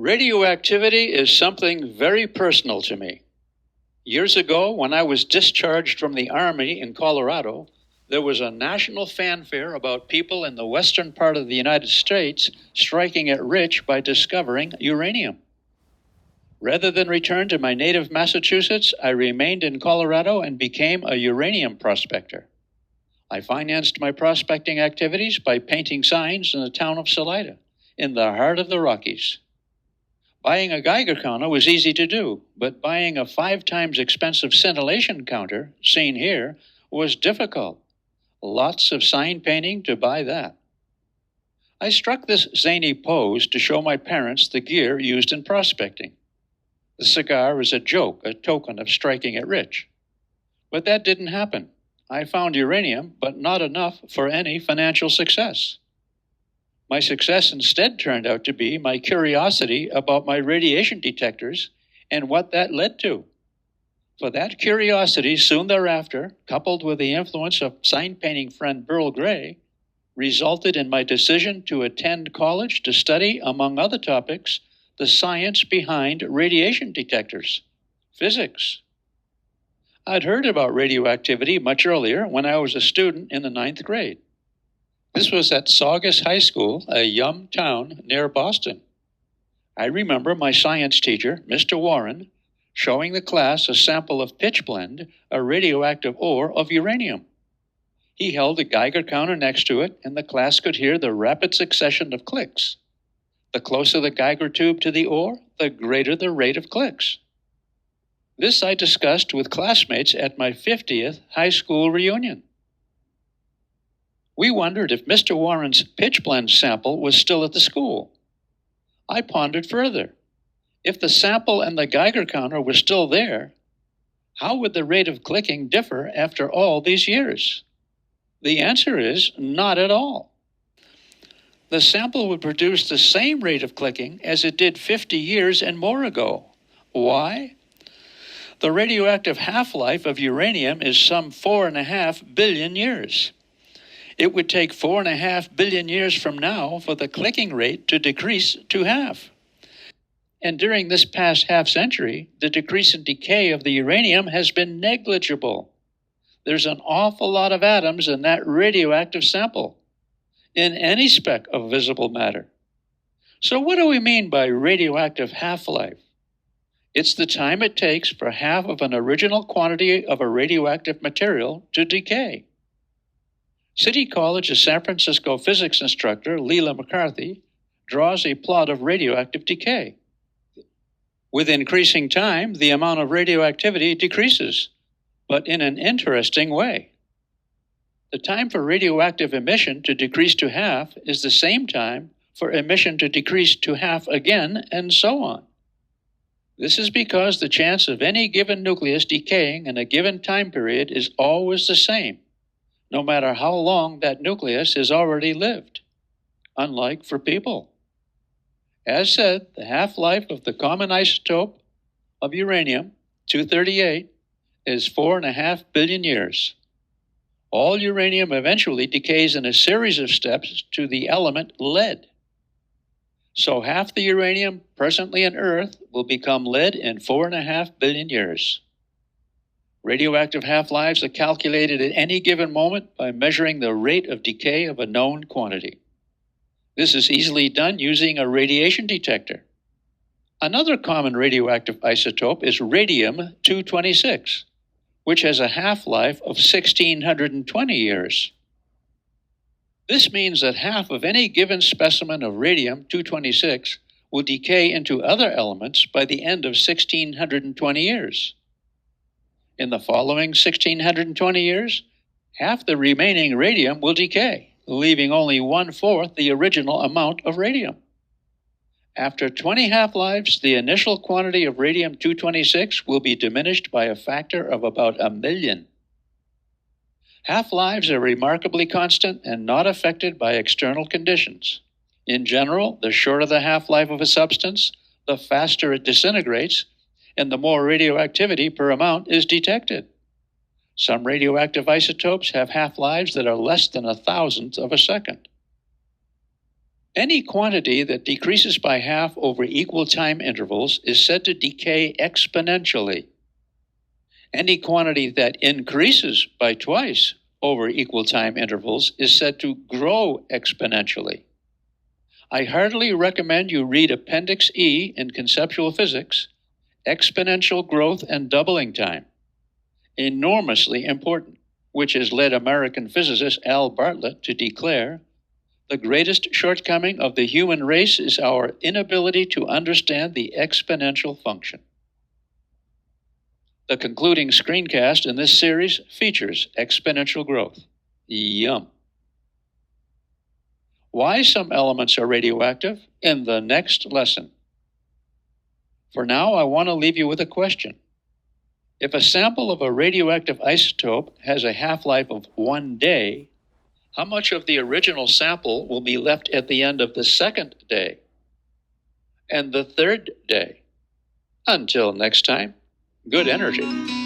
Radioactivity is something very personal to me. Years ago, when I was discharged from the Army in Colorado, there was a national fanfare about people in the western part of the United States striking it rich by discovering uranium. Rather than return to my native Massachusetts, I remained in Colorado and became a uranium prospector. I financed my prospecting activities by painting signs in the town of Salida, in the heart of the Rockies. Buying a Geiger counter was easy to do, but buying a 5 times expensive scintillation counter, seen here, was difficult. Lots of sign painting to buy that. I struck this zany pose to show my parents the gear used in prospecting. The cigar is a joke, a token of striking it rich. But that didn't happen. I found uranium, but not enough for any financial success. My success instead turned out to be my curiosity about my radiation detectors and what that led to. For that curiosity soon thereafter, coupled with the influence of sign painting friend Burl Gray, resulted in my decision to attend college to study, among other topics, the science behind radiation detectors, physics. I'd heard about radioactivity much earlier when I was a student in the 9th grade. This was at Saugus High School, a young town near Boston. I remember my science teacher, Mr. Warren, showing the class a sample of pitchblende, a radioactive ore of uranium. He held a Geiger counter next to it, and the class could hear the rapid succession of clicks. The closer the Geiger tube to the ore, the greater the rate of clicks. This I discussed with classmates at my 50th high school reunion. We wondered if Mr. Warren's pitchblende sample was still at the school. I pondered further. If the sample and the Geiger counter were still there, how would the rate of clicking differ after all these years? The answer is not at all. The sample would produce the same rate of clicking as it did 50 years and more ago. Why? The radioactive half-life of uranium is some 4.5 billion years. It would take 4.5 billion years from now for the clicking rate to decrease to half. And during this past half-century, the decrease in decay of the uranium has been negligible. There's an awful lot of atoms in that radioactive sample, in any speck of visible matter. So what do we mean by radioactive half-life? It's the time it takes for half of an original quantity of a radioactive material to decay. City College's San Francisco physics instructor, Leela McCarthy, draws a plot of radioactive decay. With increasing time, the amount of radioactivity decreases, but in an interesting way. The time for radioactive emission to decrease to half is the same time for emission to decrease to half again, and so on. This is because the chance of any given nucleus decaying in a given time period is always the same, no matter how long that nucleus has already lived, unlike for people. As said, the half-life of the common isotope of uranium-238 is 4.5 billion years. All uranium eventually decays in a series of steps to the element lead. So half the uranium presently in Earth will become lead in 4.5 billion years. Radioactive half-lives are calculated at any given moment by measuring the rate of decay of a known quantity. This is easily done using a radiation detector. Another common radioactive isotope is radium-226, which has a half-life of 1,620 years. This means that half of any given specimen of radium-226 will decay into other elements by the end of 1,620 years. In the following 1,620 years, half the remaining radium will decay, leaving only 1/4 the original amount of radium. After 20 half-lives, the initial quantity of radium-226 will be diminished by a factor of about 1,000,000. Half-lives are remarkably constant and not affected by external conditions. In general, the shorter the half-life of a substance, the faster it disintegrates, and the more radioactivity per amount is detected. Some radioactive isotopes have half-lives that are less than 1,000th of a second. Any quantity that decreases by half over equal time intervals is said to decay exponentially. Any quantity that increases by twice over equal time intervals is said to grow exponentially. I heartily recommend you read Appendix E in Conceptual Physics, Exponential Growth and Doubling Time. Enormously important, which has led American physicist Al Bartlett to declare, the greatest shortcoming of the human race is our inability to understand the exponential function. The concluding screencast in this series features exponential growth. Yum. Why some elements are radioactive in the next lesson. For now, I want to leave you with a question. If a sample of a radioactive isotope has a half-life of 1 day, how much of the original sample will be left at the end of the second day and the third day? Until next time, good energy.